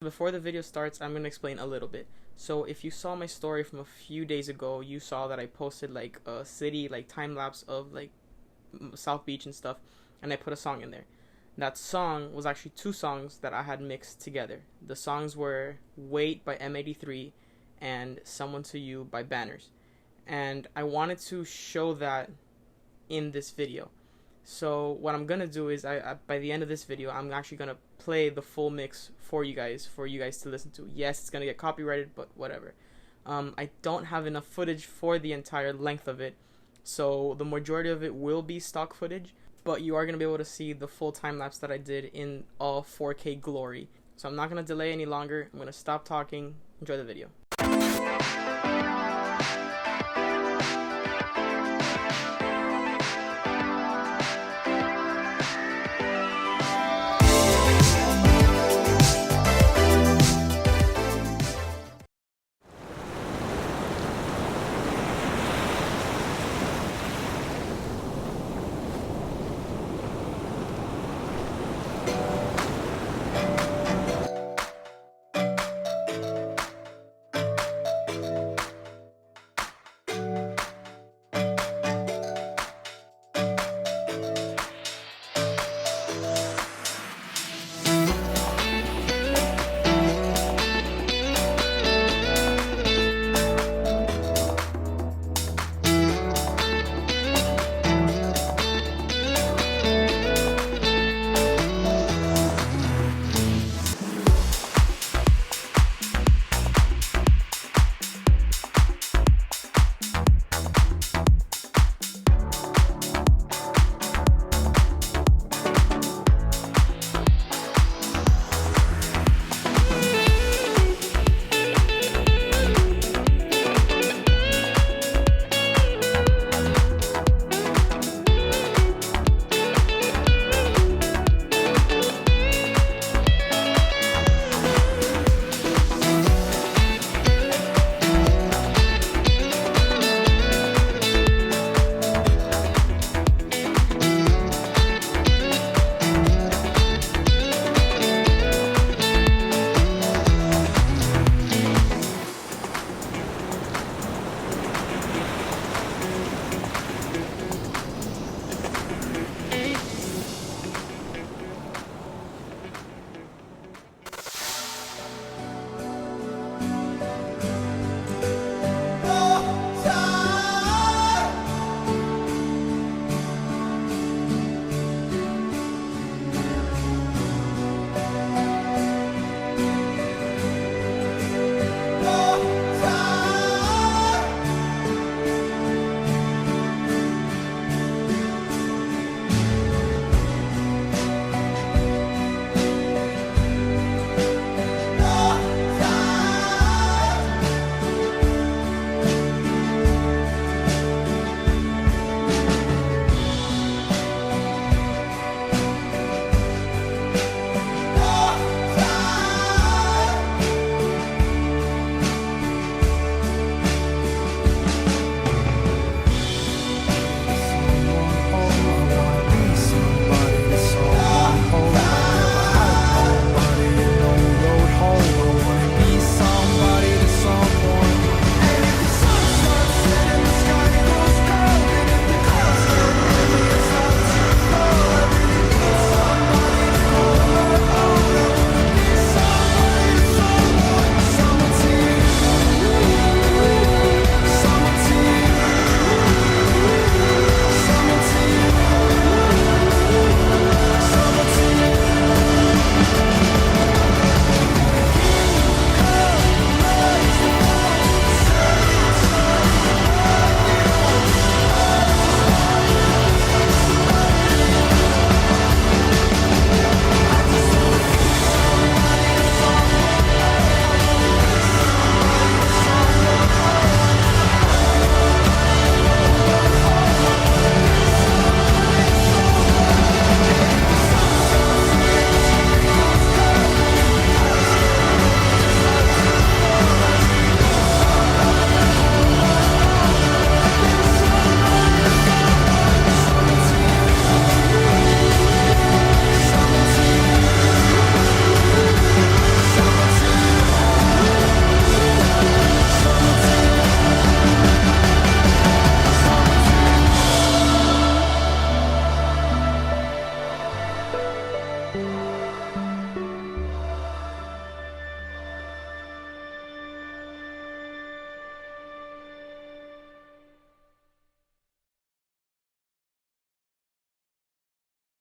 Before the video starts, I'm going to explain a little bit. So if you saw my story from a few days ago, you saw that I posted like a city like time lapse of like South Beach and stuff, and I put a song in there. That song was actually two songs that I had mixed together. The songs were Wait by M83 and Someone to You by Banners. And I wanted to show that in this video. So what I'm gonna do is by the end of this video, I'm actually gonna play the full mix for you guys to listen to. Yes, it's gonna get copyrighted, but whatever. I don't have enough footage for the entire length of it, so the majority of it will be stock footage, but you are gonna be able to see the full time lapse that I did in all 4K glory. So I'm not gonna delay any longer. I'm gonna stop talking. Enjoy the video.